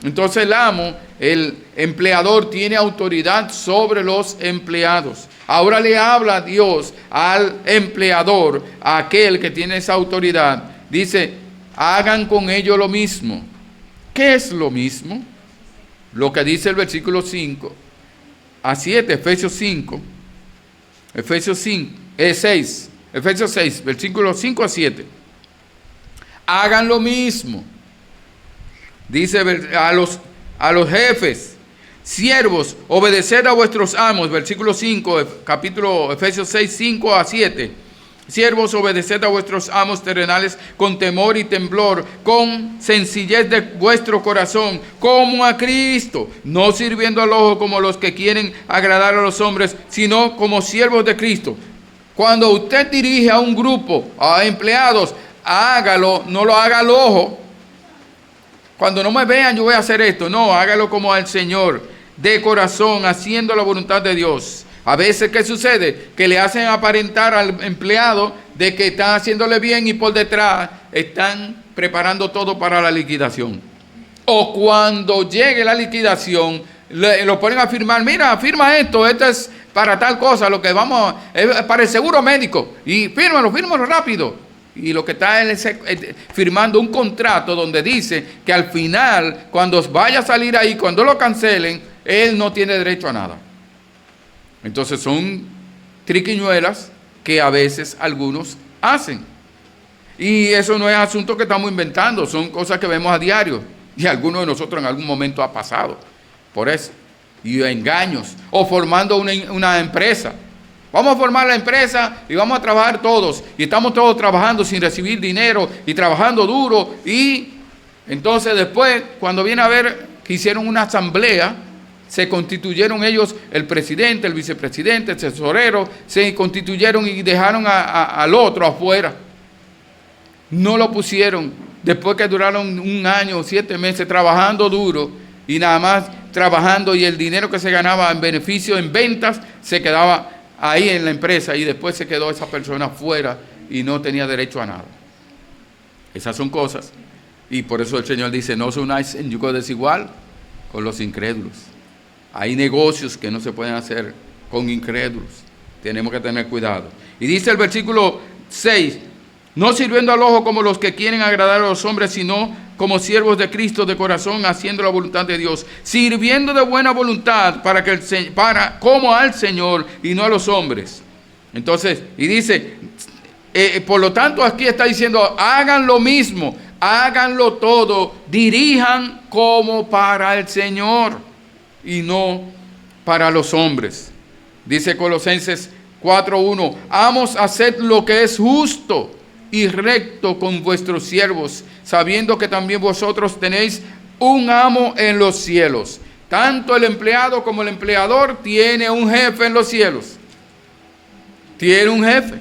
Entonces el amo, el empleador, tiene autoridad sobre los empleados. Ahora le habla Dios al empleador, a aquel que tiene esa autoridad. Dice, hagan con ellos lo mismo. ¿Qué es lo mismo? Lo que dice el versículo 5 a 7, Efesios 6, versículos 5 a 7. Hagan lo mismo. Dice a los jefes, siervos, obedeced a vuestros amos, versículo 5, capítulo Efesios 6, 5 a 7. Siervos, obedeced a vuestros amos terrenales con temor y temblor, con sencillez de vuestro corazón, como a Cristo, no sirviendo al ojo como los que quieren agradar a los hombres, sino como siervos de Cristo. Cuando usted dirige a un grupo, a empleados, hágalo, no lo haga al ojo. Cuando no me vean, yo voy a hacer esto. No, hágalo como al Señor, de corazón, haciendo la voluntad de Dios. A veces, ¿qué sucede? Que le hacen aparentar al empleado de que están haciéndole bien y por detrás están preparando todo para la liquidación. O cuando llegue la liquidación, lo ponen a firmar. Mira, firma esto es para tal cosa, lo que es para el seguro médico. Y fírmalo rápido. Y lo que está es firmando un contrato donde dice que al final, cuando vaya a salir ahí, cuando lo cancelen, él no tiene derecho a nada. Entonces son triquiñuelas que a veces algunos hacen. Y eso no es asunto que estamos inventando, son cosas que vemos a diario. Y algunos de nosotros en algún momento ha pasado por eso. Y engaños. O formando una empresa. Vamos a formar la empresa y vamos a trabajar todos. Y estamos todos trabajando sin recibir dinero y trabajando duro. Y entonces después, cuando viene a ver que hicieron una asamblea, se constituyeron ellos, el presidente, el vicepresidente, el tesorero, se constituyeron y dejaron al otro afuera. No lo pusieron. Después que duraron 1 año o 7 meses trabajando duro y nada más trabajando, y el dinero que se ganaba en beneficio, en ventas, se quedaba ahí en la empresa y después se quedó esa persona fuera y no tenía derecho a nada. Esas son cosas. Y por eso el Señor dice, no os unáis en yugo desigual con los incrédulos. Hay negocios que no se pueden hacer con incrédulos. Tenemos que tener cuidado. Y dice el versículo 6, no sirviendo al ojo como los que quieren agradar a los hombres, sino como siervos de Cristo de corazón, haciendo la voluntad de Dios, sirviendo de buena voluntad como al Señor y no a los hombres. Entonces, y dice, por lo tanto aquí está diciendo, hagan lo mismo, háganlo todo, dirijan como para el Señor y no para los hombres. Dice Colosenses 4:1, amos, haced lo que es justo y recto con vuestros siervos, sabiendo que también vosotros tenéis un amo en los cielos. Tanto el empleado como el empleador tiene un jefe en los cielos. Tiene un jefe,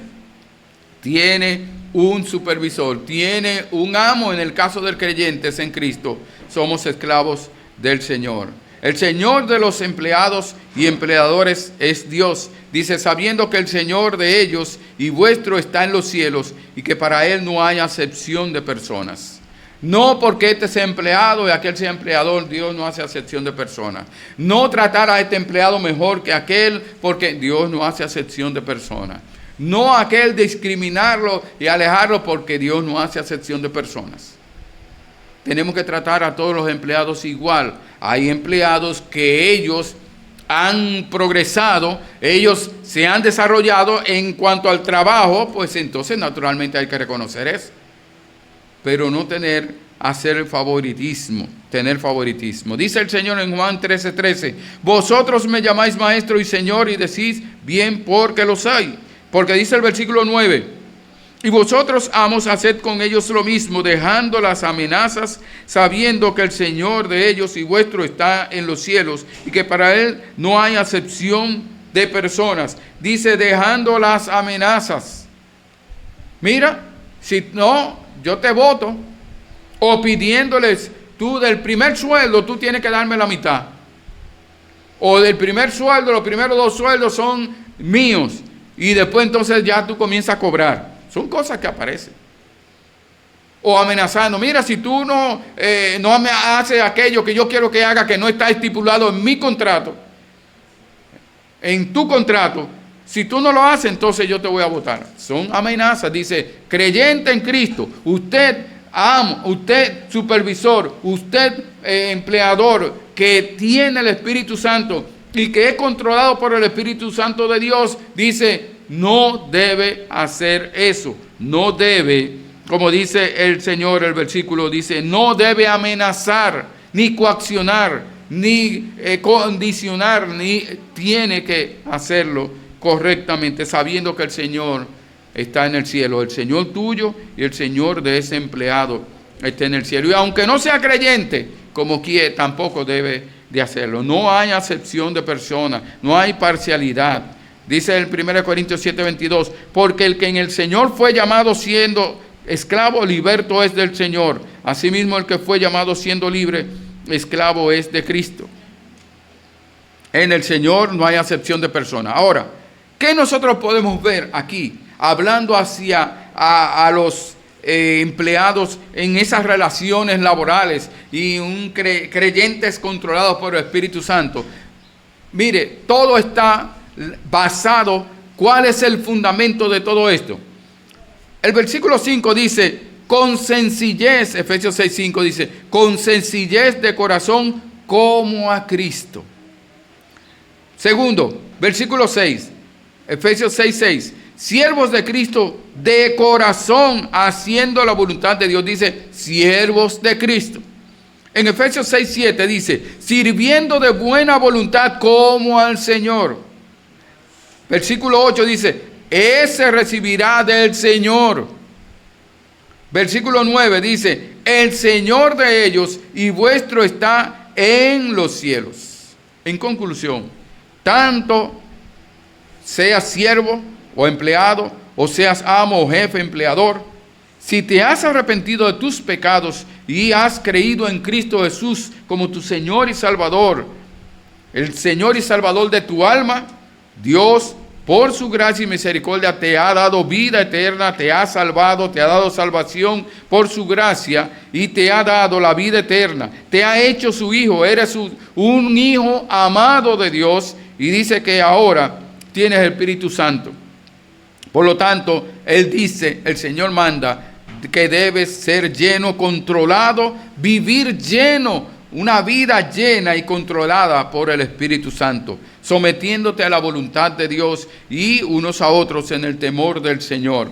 tiene un supervisor, tiene un amo. En el caso del creyente en Cristo, somos esclavos del Señor. El Señor de los empleados y empleadores es Dios. Dice, sabiendo que el Señor de ellos y vuestro está en los cielos y que para Él no hay acepción de personas. No porque este sea empleado y aquel sea empleador, Dios no hace acepción de personas. No tratar a este empleado mejor que aquel, porque Dios no hace acepción de personas. No aquel discriminarlo y alejarlo, porque Dios no hace acepción de personas. Tenemos que tratar a todos los empleados igual. Hay empleados que ellos han progresado, ellos se han desarrollado en cuanto al trabajo, pues entonces naturalmente hay que reconocer eso. Pero no hacer favoritismo, tener favoritismo. Dice el Señor en Juan 13:13, vosotros me llamáis maestro y Señor y decís bien porque lo soy. Porque dice el versículo 9, y vosotros, amos, haced con ellos lo mismo, dejando las amenazas, sabiendo que el Señor de ellos y vuestro está en los cielos, y que para Él no hay acepción de personas. Dice, dejando las amenazas. Mira, si no, yo te voto, o pidiéndoles, tú del primer sueldo, tú tienes que darme la mitad. O del primer sueldo, los primeros 2 sueldos son míos, y después entonces ya tú comienzas a cobrar. Son cosas que aparecen. O amenazando, mira, si tú no me haces aquello que yo quiero que haga, que no está estipulado en mi contrato, en tu contrato, si tú no lo haces, entonces yo te voy a votar. Son amenazas. Dice, creyente en Cristo, usted amo, usted supervisor, usted empleador, que tiene el Espíritu Santo y que es controlado por el Espíritu Santo de Dios, dice, no debe hacer eso, no debe, como dice el Señor, el versículo dice, no debe amenazar, ni coaccionar, ni condicionar, ni tiene que hacerlo correctamente, sabiendo que el Señor está en el cielo, el Señor tuyo y el Señor de ese empleado está en el cielo. Y aunque no sea creyente, como quiere, tampoco debe de hacerlo. No hay acepción de personas, no hay parcialidad. Dice el 1 Corintios 7:22, porque el que en el Señor fue llamado siendo esclavo, liberto es del Señor. Asimismo, el que fue llamado siendo libre, esclavo es de Cristo. En el Señor no hay acepción de personas. Ahora, ¿qué nosotros podemos ver aquí? Hablando hacia a los empleados en esas relaciones laborales y creyentes controlados por el Espíritu Santo. Mire, todo está basado. ¿Cuál es el fundamento de todo esto? El versículo 5 dice, con sencillez, Efesios 6:5 dice, con sencillez de corazón como a Cristo. Segundo, versículo 6, Efesios 6:6, siervos de Cristo de corazón, haciendo la voluntad de Dios. Dice, siervos de Cristo. En Efesios 6:7 dice, sirviendo de buena voluntad como al Señor. Versículo 8 dice, ese recibirá del Señor. Versículo 9 dice, el Señor de ellos y vuestro está en los cielos. En conclusión, tanto seas siervo o empleado, o seas amo o jefe, empleador, si te has arrepentido de tus pecados y has creído en Cristo Jesús como tu Señor y Salvador, el Señor y Salvador de tu alma, Dios, por su gracia y misericordia, te ha dado vida eterna, te ha salvado, te ha dado salvación por su gracia y te ha dado la vida eterna. Te ha hecho su hijo, eres un hijo amado de Dios, y dice que ahora tienes el Espíritu Santo. Por lo tanto, Él dice, el Señor manda que debes ser lleno, controlado, vivir lleno, una vida llena y controlada por el Espíritu Santo, sometiéndote a la voluntad de Dios y unos a otros en el temor del Señor.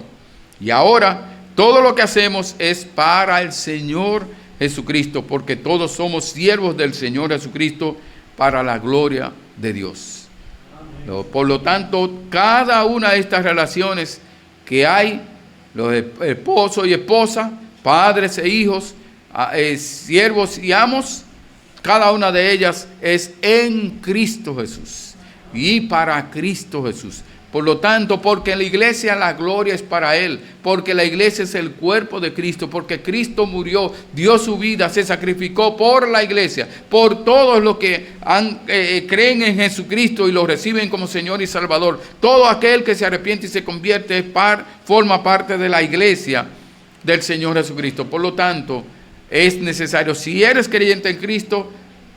Y ahora, todo lo que hacemos es para el Señor Jesucristo, porque todos somos siervos del Señor Jesucristo para la gloria de Dios. Por lo tanto, cada una de estas relaciones que hay, los esposos y esposas, padres e hijos, siervos y amos, cada una de ellas es en Cristo Jesús y para Cristo Jesús. Por lo tanto, porque en la iglesia la gloria es para Él, porque la iglesia es el cuerpo de Cristo, porque Cristo murió, dio su vida, se sacrificó por la iglesia, por todos los que creen en Jesucristo y lo reciben como Señor y Salvador. Todo aquel que se arrepiente y se convierte forma parte de la iglesia del Señor Jesucristo. Por lo tanto, es necesario, si eres creyente en Cristo,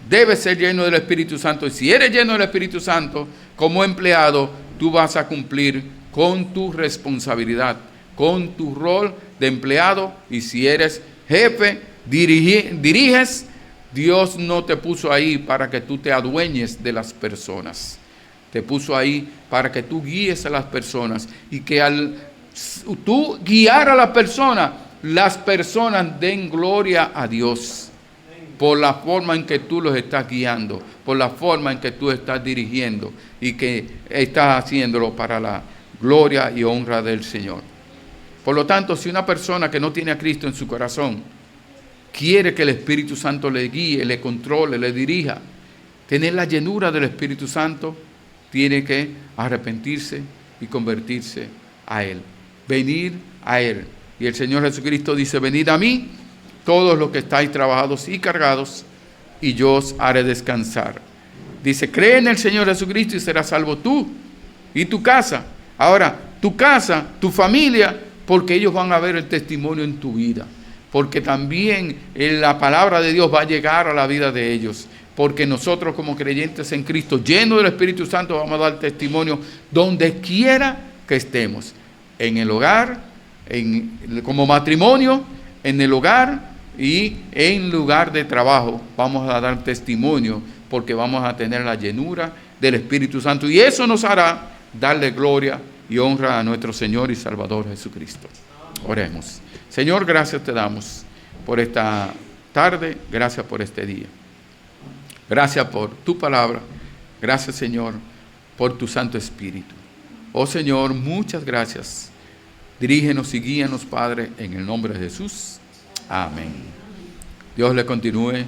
debes ser lleno del Espíritu Santo. Y si eres lleno del Espíritu Santo, como empleado, tú vas a cumplir con tu responsabilidad, con tu rol de empleado. Y si eres jefe, diriges, Dios no te puso ahí para que tú te adueñes de las personas. Te puso ahí para que tú guíes a las personas y que al tú guiar a las personas den gloria a Dios por la forma en que tú los estás guiando, por la forma en que tú estás dirigiendo y que estás haciéndolo para la gloria y honra del Señor. Por lo tanto, si una persona que no tiene a Cristo en su corazón quiere que el Espíritu Santo le guíe, le controle, le dirija, tener la llenura del Espíritu Santo, tiene que arrepentirse y convertirse a Él, venir a Él. Y el Señor Jesucristo dice: venid a mí, todos los que estáis trabajados y cargados, y yo os haré descansar. Dice: cree en el Señor Jesucristo y serás salvo tú y tu casa. Ahora, tu casa, tu familia, porque ellos van a ver el testimonio en tu vida. Porque también la palabra de Dios va a llegar a la vida de ellos. Porque nosotros como creyentes en Cristo, llenos del Espíritu Santo, vamos a dar testimonio donde quiera que estemos. En el hogar, como matrimonio, en el hogar y en lugar de trabajo. Vamos a dar testimonio porque vamos a tener la llenura del Espíritu Santo. Y eso nos hará darle gloria y honra a nuestro Señor y Salvador Jesucristo. Oremos. Señor, gracias te damos por esta tarde, gracias por este día. Gracias por tu palabra. Gracias, Señor, por tu Santo Espíritu. Oh Señor, muchas gracias. Dirígenos y guíanos, Padre, en el nombre de Jesús. Amén. Dios le continúe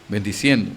bendiciendo.